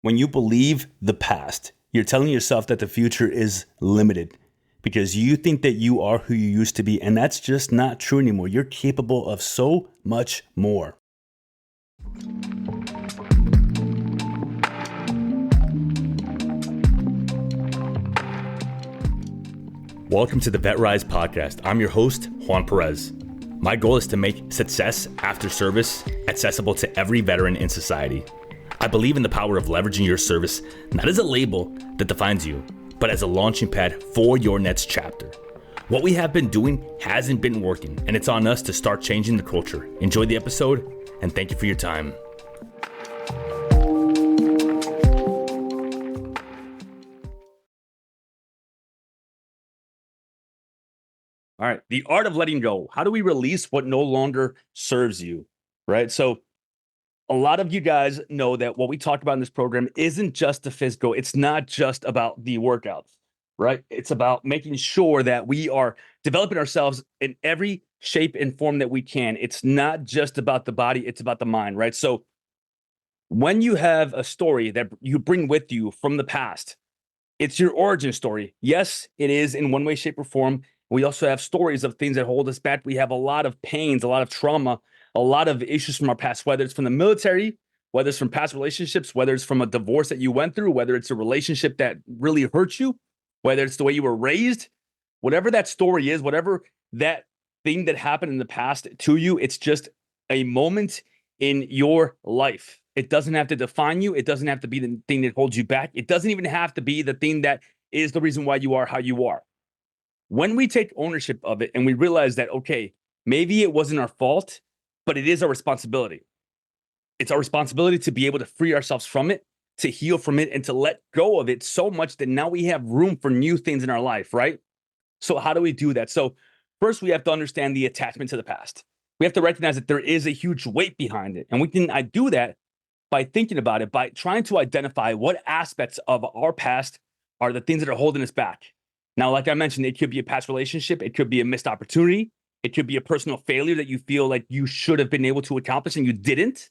When you believe the past, you're telling yourself that the future is limited because you think that you are who you used to be, and that's just not true anymore. You're capable of so much more. Welcome to the VetRise podcast. I'm your host, Juan Perez. My goal is to make success after service accessible to every veteran in society. I believe in the power of leveraging your service, not as a label that defines you, but as a launching pad for your next chapter. What we have been doing hasn't been working, and it's on us to start changing the culture. Enjoy the episode, and thank you for your time. All right, the art of letting go. How do we release what no longer serves you, right? So a lot of you guys know that what we talk about in this program isn't just the physical. It's not just about the workouts, right? It's about making sure that we are developing ourselves in every shape and form that we can. It's not just about the body, it's about the mind, right? So when you have a story that you bring with you from the past, it's your origin story. Yes, it is in one way, shape, or form. We also have stories of things that hold us back. We have a lot of pains, a lot of trauma, a lot of issues from our past, whether it's from the military, whether it's from past relationships, whether it's from a divorce that you went through, whether it's a relationship that really hurt you, whether it's the way you were raised, whatever that story is, whatever that thing that happened in the past to you, it's just a moment in your life. It doesn't have to define you. It doesn't have to be the thing that holds you back. It doesn't even have to be the thing that is the reason why you are how you are. When we take ownership of it and we realize that, okay, maybe it wasn't our fault, but it is our responsibility. It's our responsibility to be able to free ourselves from it, to heal from it, and to let go of it so much that now we have room for new things in our life, right? So how do we do that? So first, we have to understand the attachment to the past. We have to recognize that there is a huge weight behind it. And we can do that by thinking about it, by trying to identify what aspects of our past are the things that are holding us back. Now, like I mentioned, it could be a past relationship. It could be a missed opportunity. It could be a personal failure that you feel like you should have been able to accomplish and you didn't.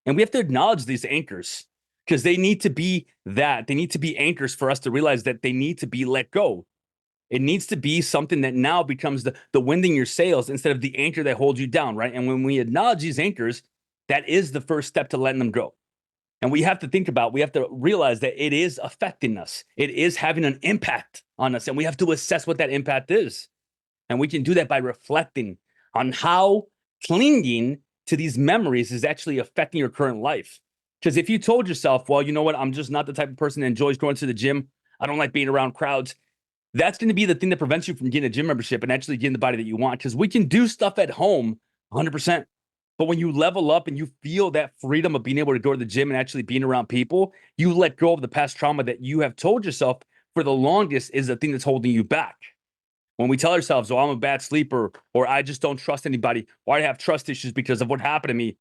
And we have to acknowledge these anchors because they need to be that. They need to be anchors for us to realize that they need to be let go. It needs to be something that now becomes the wind in your sails instead of the anchor that holds you down, right? And when we acknowledge these anchors, that is the first step to letting them go. And we have to realize that it is affecting us. It is having an impact on us. And we have to assess what that impact is. And we can do that by reflecting on how clinging to these memories is actually affecting your current life. Because if you told yourself, well, you know what, I'm just not the type of person that enjoys going to the gym. I don't like being around crowds. That's going to be the thing that prevents you from getting a gym membership and actually getting the body that you want. Because we can do stuff at home 100%. But when you level up and you feel that freedom of being able to go to the gym and actually being around people, you let go of the past trauma that you have told yourself for the longest is the thing that's holding you back. When we tell ourselves, oh, I'm a bad sleeper, or I just don't trust anybody, or I have trust issues because of what happened to me,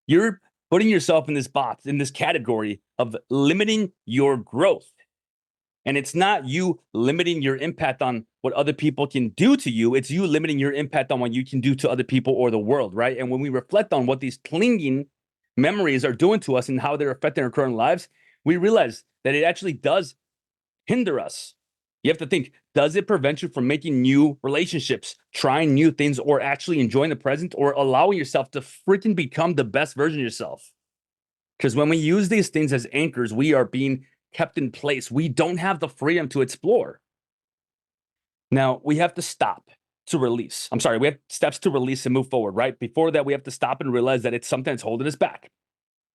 you're putting yourself in this box, in this category of limiting your growth. And it's not you limiting your impact on what other people can do to you. It's you limiting your impact on what you can do to other people or the world, right? And when we reflect on what these clinging memories are doing to us and how they're affecting our current lives, we realize that it actually does hinder us. You have to think, does it prevent you from making new relationships, trying new things, or actually enjoying the present, or allowing yourself to freaking become the best version of yourself? Because when we use these things as anchors, we are being kept in place. We don't have the freedom to explore. Now, we have to stop to release. We have steps to release and move forward, right? Before that, we have to stop and realize that it's something that's holding us back.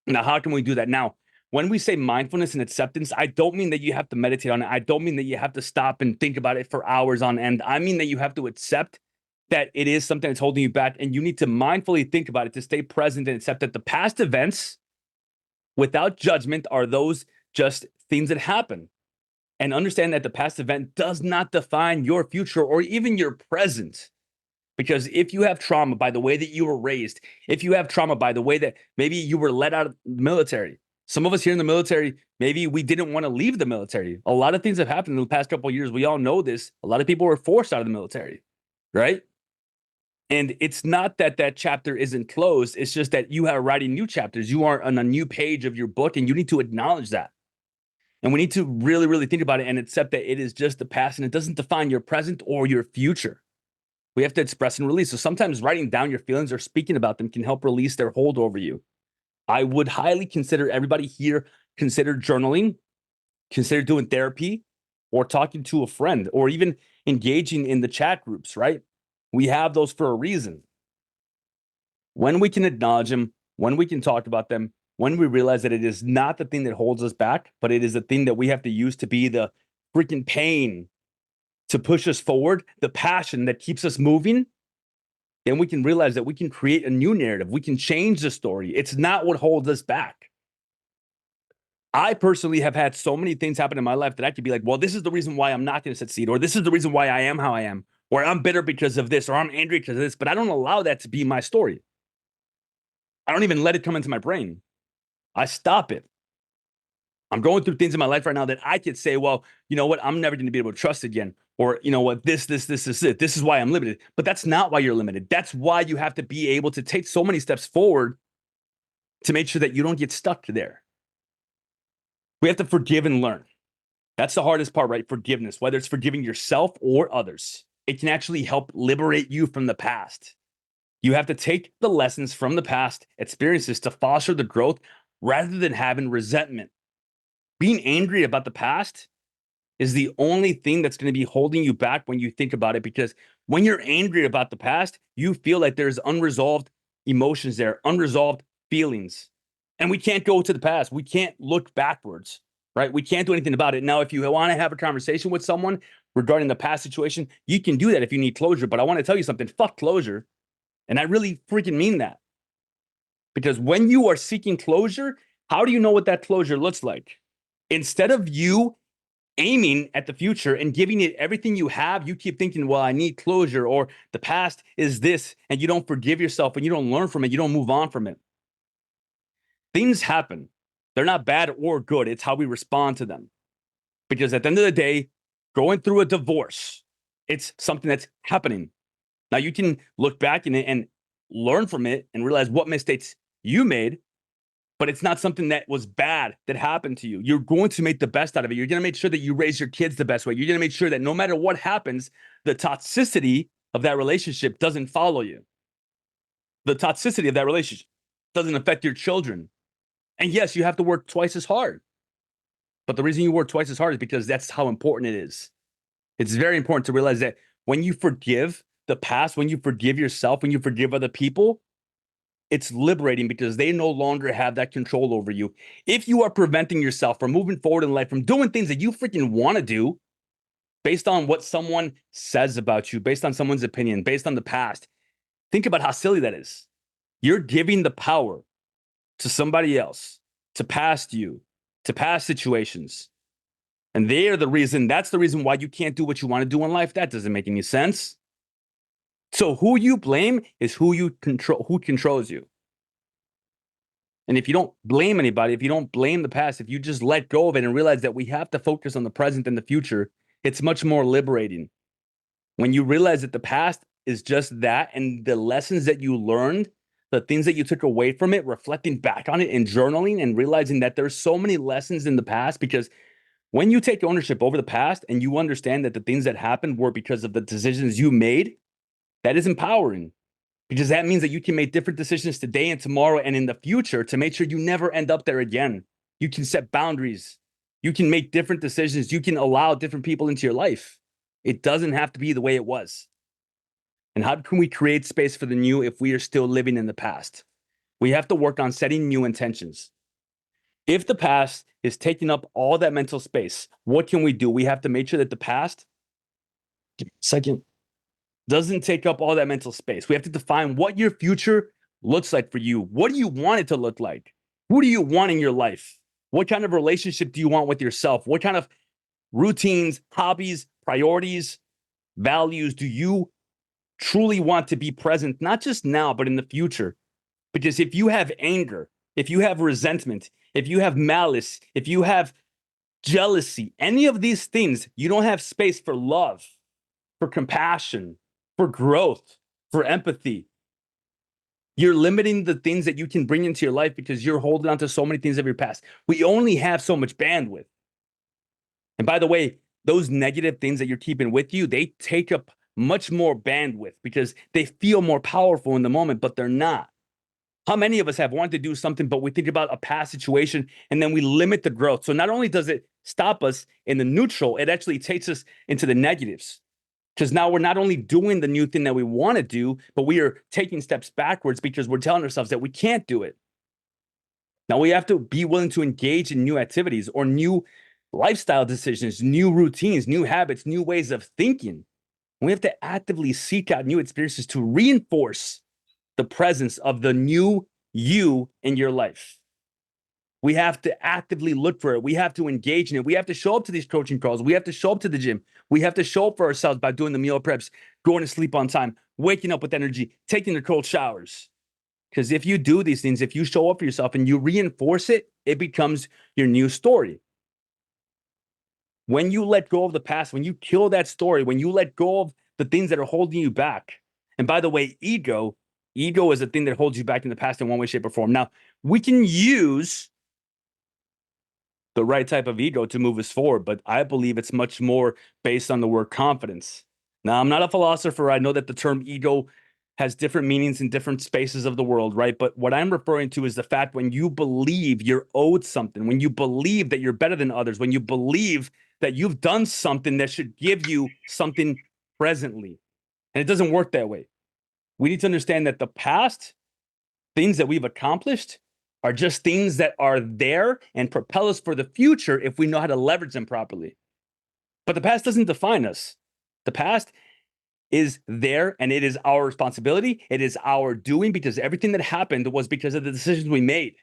Now, how can we do that? Now, when we say mindfulness and acceptance, I don't mean that you have to meditate on it. I don't mean that you have to stop and think about it for hours on end. I mean that you have to accept that it is something that's holding you back, and you need to mindfully think about it to stay present and accept that the past events, without judgment, are those just things that happen. And understand that the past event does not define your future or even your present. Because if you have trauma by the way that you were raised, if you have trauma by the way that maybe you were let out of the military, some of us here in the military, maybe we didn't want to leave the military. A lot of things have happened in the past couple of years. We all know this. A lot of people were forced out of the military, right? And it's not that that chapter isn't closed. It's just that you are writing new chapters. You are on a new page of your book, and you need to acknowledge that. And we need to really, really think about it and accept that it is just the past and it doesn't define your present or your future. We have to express and release. So sometimes writing down your feelings or speaking about them can help release their hold over you. I would highly consider everybody here, consider journaling, consider doing therapy, or talking to a friend, or even engaging in the chat groups, right? We have those for a reason. When we can acknowledge them, when we can talk about them, when we realize that it is not the thing that holds us back, but it is the thing that we have to use to be the freaking pain to push us forward, the passion that keeps us moving, then we can realize that we can create a new narrative. We can change the story. It's not what holds us back. I personally have had so many things happen in my life that I could be like, well, this is the reason why I'm not going to succeed, or this is the reason why I am how I am, or I'm bitter because of this, or I'm angry because of this, but I don't allow that to be my story. I don't even let it come into my brain. I stop it. I'm going through things in my life right now that I could say, well, you know what? I'm never going to be able to trust again. Or, you know what? This is it. This is why I'm limited. But that's not why you're limited. That's why you have to be able to take so many steps forward to make sure that you don't get stuck there. We have to forgive and learn. That's the hardest part, right? Forgiveness, whether it's forgiving yourself or others. It can actually help liberate you from the past. You have to take the lessons from the past experiences to foster the growth rather than having resentment. Being angry about the past is the only thing that's going to be holding you back when you think about it, because when you're angry about the past, you feel like there's unresolved emotions there, unresolved feelings. And we can't go to the past. We can't look backwards, right? We can't do anything about it. Now, if you want to have a conversation with someone regarding the past situation, you can do that if you need closure. But I want to tell you something, fuck closure. And I really freaking mean that. Because when you are seeking closure, how do you know what that closure looks like? Instead of you aiming at the future and giving it everything you have, you keep thinking, well, I need closure, or the past is this, and you don't forgive yourself and you don't learn from it. You don't move on from it. Things happen. They're not bad or good. It's how we respond to them. Because at the end of the day, going through a divorce, it's something that's happening. Now, you can look back and learn from it and realize what mistakes you made, but it's not something that was bad that happened to you. You're going to make the best out of it. You're going to make sure that you raise your kids the best way. You're going to make sure that no matter what happens, the toxicity of that relationship doesn't follow you. The toxicity of that relationship doesn't affect your children. And yes, you have to work twice as hard. But the reason you work twice as hard is because that's how important it is. It's very important to realize that when you forgive the past, when you forgive yourself, when you forgive other people, it's liberating because they no longer have that control over you. If you are preventing yourself from moving forward in life, from doing things that you freaking want to do based on what someone says about you, based on someone's opinion, based on the past, think about how silly that is. You're giving the power to somebody else, to past you, to past situations. And that's the reason why you can't do what you want to do in life. That doesn't make any sense. So who you blame is who controls you. And if you don't blame anybody, if you don't blame the past, if you just let go of it and realize that we have to focus on the present and the future, it's much more liberating. When you realize that the past is just that, and the lessons that you learned, the things that you took away from it, reflecting back on it and journaling and realizing that there's so many lessons in the past, because when you take ownership over the past and you understand that the things that happened were because of the decisions you made, that is empowering, because that means that you can make different decisions today and tomorrow and in the future to make sure you never end up there again. You can set boundaries. You can make different decisions. You can allow different people into your life. It doesn't have to be the way it was. And how can we create space for the new if we are still living in the past? We have to work on setting new intentions. If the past is taking up all that mental space, what can we do? We have to make sure that the past, doesn't take up all that mental space. We have to define what your future looks like for you. What do you want it to look like? Who do you want in your life? What kind of relationship do you want with yourself? What kind of routines, hobbies, priorities, values do you truly want to be present, not just now, but in the future? Because if you have anger, if you have resentment, if you have malice, if you have jealousy, any of these things, you don't have space for love, for compassion, for growth, for empathy. You're limiting the things that you can bring into your life because you're holding on to so many things of your past. We only have so much bandwidth. And by the way, those negative things that you're keeping with you, they take up much more bandwidth because they feel more powerful in the moment, but they're not. How many of us have wanted to do something, but we think about a past situation and then we limit the growth? So not only does it stop us in the neutral, it actually takes us into the negatives. Because now we're not only doing the new thing that we want to do, but we are taking steps backwards because we're telling ourselves that we can't do it. Now we have to be willing to engage in new activities or new lifestyle decisions, new routines, new habits, new ways of thinking. We have to actively seek out new experiences to reinforce the presence of the new you in your life. We have to actively look for it. We have to engage in it. We have to show up to these coaching calls. We have to show up to the gym. We have to show up for ourselves by doing the meal preps, going to sleep on time, waking up with energy, taking the cold showers. Because if you do these things, if you show up for yourself and you reinforce it, it becomes your new story. When you let go of the past, when you kill that story, when you let go of the things that are holding you back, and by the way, ego is the thing that holds you back in the past in one way, shape, or form. Now, we can use the right type of ego to move us forward, but I believe it's much more based on the word confidence. Now, I'm not a philosopher. I know that the term ego has different meanings in different spaces of the world, right? But what I'm referring to is the fact when you believe you're owed something, when you believe that you're better than others, when you believe that you've done something that should give you something presently. And it doesn't work that way. We need to understand that the past things that we've accomplished are just things that are there and propel us for the future if we know how to leverage them properly. But the past doesn't define us. The past is there and it is our responsibility. It is our doing because everything that happened was because of the decisions we made.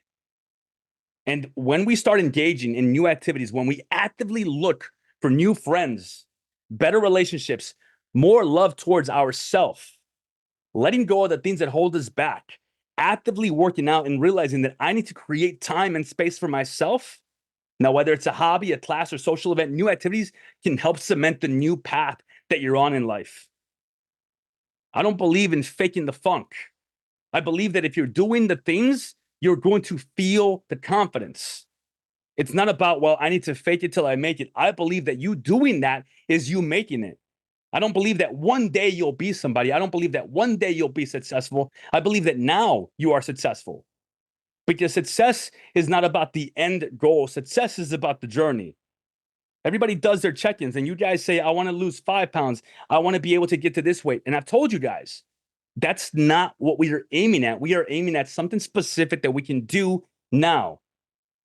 And when we start engaging in new activities, when we actively look for new friends, better relationships, more love towards ourselves, letting go of the things that hold us back, actively working out and realizing that I need to create time and space for myself. Now, whether it's a hobby, a class, or social event, new activities can help cement the new path that you're on in life. I don't believe in faking the funk. I believe that if you're doing the things, you're going to feel the confidence. It's not about, well, I need to fake it till I make it. I believe that you doing that is you making it. I don't believe that one day you'll be somebody. I don't believe that one day you'll be successful. I believe that now you are successful. Because success is not about the end goal. Success is about the journey. Everybody does their check-ins, and you guys say, I want to lose 5 pounds. I want to be able to get to this weight. And I've told you guys, that's not what we are aiming at. We are aiming at something specific that we can do now.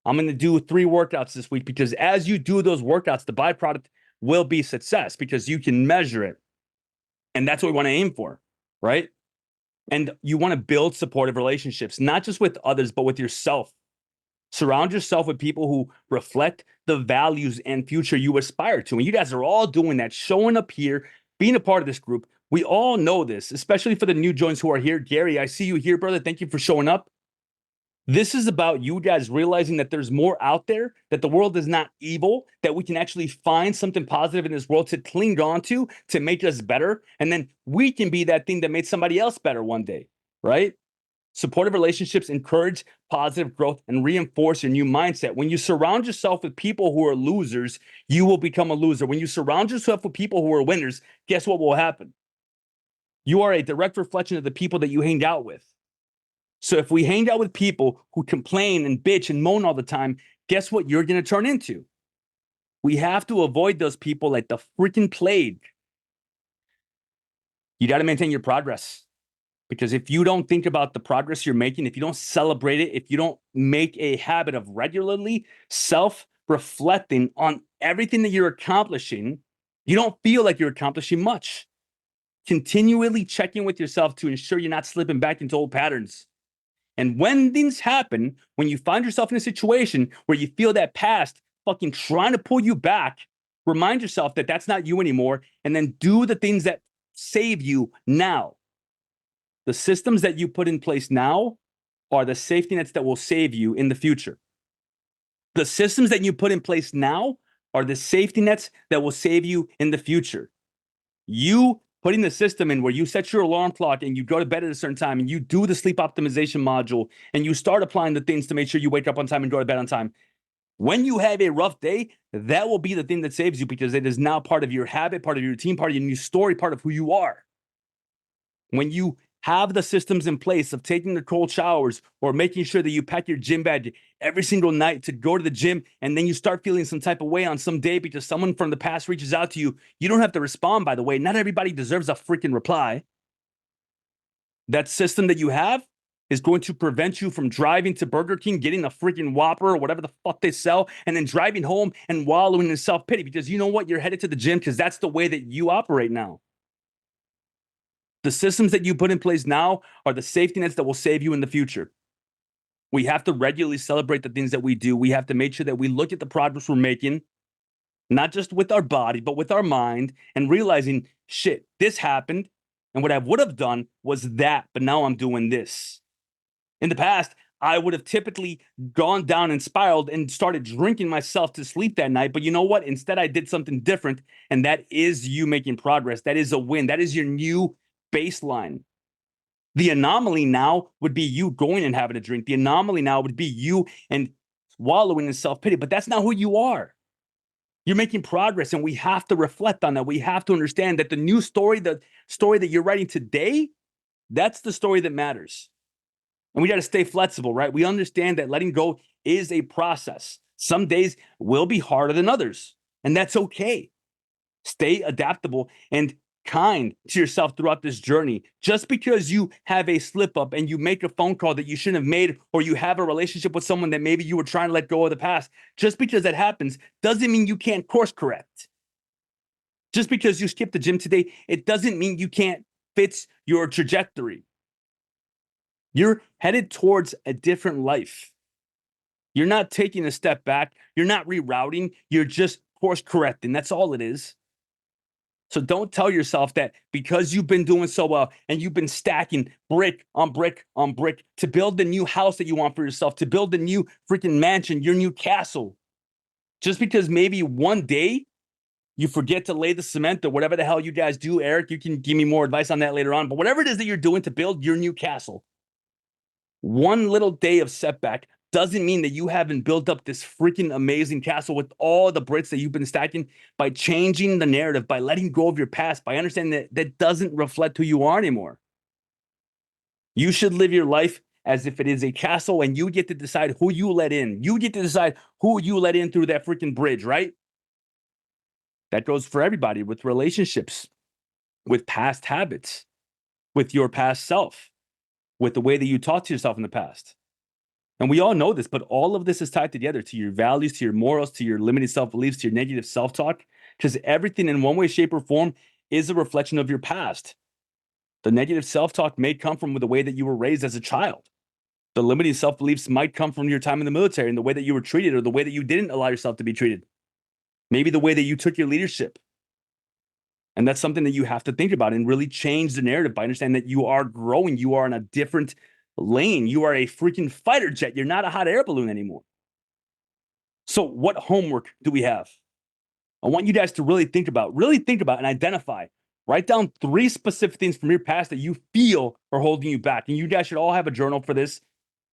I'm going to do 3 workouts this week because as you do those workouts, the byproduct will be success because you can measure it. And that's what we want to aim for, right? And you want to build supportive relationships, not just with others, but with yourself. Surround yourself with people who reflect the values and future you aspire to. And you guys are all doing that, showing up here, being a part of this group. We all know this, especially for the new joins who are here. Gary, I see you here, brother. Thank you for showing up. This is about you guys realizing that there's more out there, that the world is not evil, that we can actually find something positive in this world to cling on to make us better. And then we can be that thing that made somebody else better one day, right? Supportive relationships encourage positive growth and reinforce your new mindset. When you surround yourself with people who are losers, you will become a loser. When you surround yourself with people who are winners, guess what will happen? You are a direct reflection of the people that you hang out with. So if we hang out with people who complain and bitch and moan all the time, guess what you're going to turn into? We have to avoid those people like the freaking plague. You got to maintain your progress. Because if you don't think about the progress you're making, if you don't celebrate it, if you don't make a habit of regularly self-reflecting on everything that you're accomplishing, you don't feel like you're accomplishing much. Continually checking with yourself to ensure you're not slipping back into old patterns. And when things happen, when you find yourself in a situation where you feel that past fucking trying to pull you back, remind yourself that that's not you anymore, and then do the things that save you now. The systems that you put in place now are the safety nets that will save you in the future. The systems that you put in place now are the safety nets that will save you in the future. You putting the system in where you set your alarm clock and you go to bed at a certain time and you do the sleep optimization module and you start applying the things to make sure you wake up on time and go to bed on time. When you have a rough day, that will be the thing that saves you because it is now part of your habit, part of your routine, part of your new story, part of who you are. When you have the systems in place of taking the cold showers or making sure that you pack your gym bag every single night to go to the gym, and then you start feeling some type of way on some day because someone from the past reaches out to you, you don't have to respond, by the way. Not everybody deserves a freaking reply. That system that you have is going to prevent you from driving to Burger King, getting a freaking Whopper or whatever the fuck they sell, and then driving home and wallowing in self-pity because you know what? You're headed to the gym because that's the way that you operate now. The systems that you put in place now are the safety nets that will save you in the future. We have to regularly celebrate the things that we do. We have to make sure that we look at the progress we're making, not just with our body, but with our mind, and realizing, shit, this happened. And what I would have done was that, but now I'm doing this. In the past, I would have typically gone down and spiraled and started drinking myself to sleep that night. But you know what? Instead, I did something different. And that is you making progress. That is a win. That is your new baseline. The anomaly now would be you going and having a drink. The anomaly now would be you and wallowing in self-pity. But that's not who you are. You're making progress, and we have to reflect on that. We have to understand that the new story, the story that you're writing today, that's the story that matters. And we got to stay flexible, right? We understand that letting go is a process. Some days will be harder than others, and that's okay. Stay adaptable and kind to yourself throughout this journey. Just because you have a slip up and you make a phone call that you shouldn't have made, or you have a relationship with someone that maybe you were trying to let go of the past, just because that happens doesn't mean you can't course correct. Just because you skipped the gym today, it doesn't mean you can't fix your trajectory. You're headed towards a different life. You're not taking a step back. You're not rerouting. You're just course correcting. That's all it is. So don't tell yourself that because you've been doing so well and you've been stacking brick on brick on brick to build the new house that you want for yourself, to build the new freaking mansion, your new castle. Just because maybe one day you forget to lay the cement or whatever the hell you guys do, Eric, you can give me more advice on that later on. But whatever it is that you're doing to build your new castle, one little day of setback doesn't mean that you haven't built up this freaking amazing castle with all the bricks that you've been stacking. By changing the narrative, by letting go of your past, by understanding that that doesn't reflect who you are anymore. You should live your life as if it is a castle, and you get to decide who you let in. You get to decide who you let in through that freaking bridge, right? That goes for everybody, with relationships, with past habits, with your past self, with the way that you talk to yourself in the past. And we all know this, but all of this is tied together to your values, to your morals, to your limited self-beliefs, to your negative self-talk, because everything in one way, shape, or form is a reflection of your past. The negative self-talk may come from the way that you were raised as a child. The limiting self-beliefs might come from your time in the military and the way that you were treated, or the way that you didn't allow yourself to be treated. Maybe the way that you took your leadership. And that's something that you have to think about and really change the narrative by understanding that you are growing. You are in a different lane. You are a freaking fighter jet. You're not a hot air balloon anymore. So what homework do we have? I want you guys to really think about and identify. Write down 3 specific things from your past that you feel are holding you back. And you guys should all have a journal for this.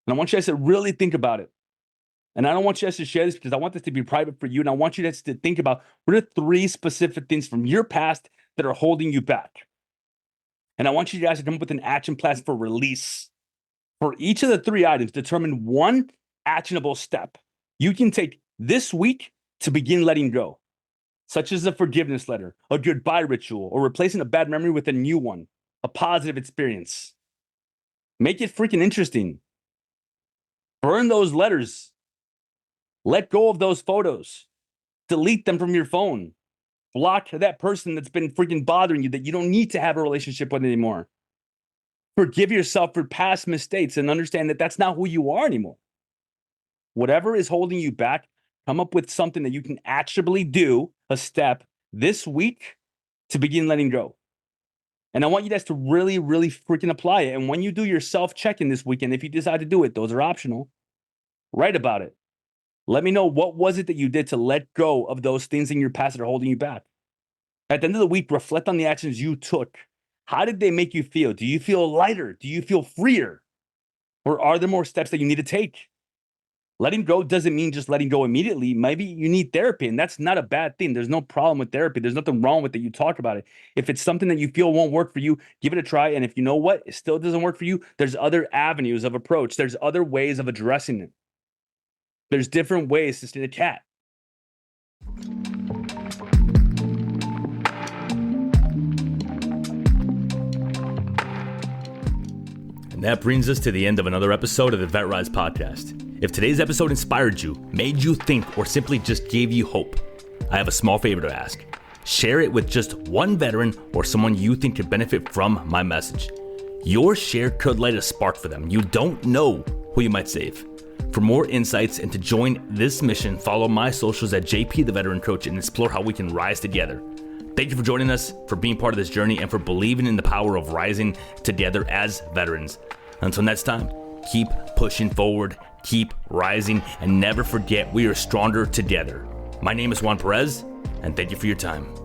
And I want you guys to really think about it. And I don't want you guys to share this because I want this to be private for you. And I want you guys to think about what are 3 specific things from your past that are holding you back. And I want you guys to come up with an action plan for release. For each of the 3 items, determine one actionable step you can take this week to begin letting go, such as a forgiveness letter, a goodbye ritual, or replacing a bad memory with a new one, a positive experience. Make it freaking interesting. Burn those letters. Let go of those photos. Delete them from your phone. Block that person that's been freaking bothering you that you don't need to have a relationship with anymore. Forgive yourself for past mistakes and understand that that's not who you are anymore. Whatever is holding you back, come up with something that you can actually do, a step this week to begin letting go. And I want you guys to really, really freaking apply it. And when you do your self-check-in this weekend, if you decide to do it, those are optional. Write about it. Let me know, what was it that you did to let go of those things in your past that are holding you back? At the end of the week, reflect on the actions you took. How did they make you feel? Do you feel lighter? Do you feel freer? Or are there more steps that you need to take? letting go doesn't mean just letting go immediately. Maybe you need therapy, and that's not a bad thing. There's no problem with therapy. There's nothing wrong with it. You talk about it. If it's something that you feel won't work for you, give it a try. And if you know what, it still doesn't work for you, there's other avenues of approach. There's other ways of addressing it. There's different ways to skin a cat. And that brings us to the end of another episode of the VetRise podcast. If today's episode inspired you, made you think, or simply just gave you hope, I have a small favor to ask. Share it with just one veteran or someone you think could benefit from my message. Your share could light a spark for them. You don't know who you might save. For more insights and to join this mission, follow my socials at JP the Veteran Coach and explore how we can rise together. Thank you for joining us, for being part of this journey, and for believing in the power of rising together as veterans. Until next time, keep pushing forward, keep rising, and never forget we are stronger together. My name is Juan Perez, and thank you for your time.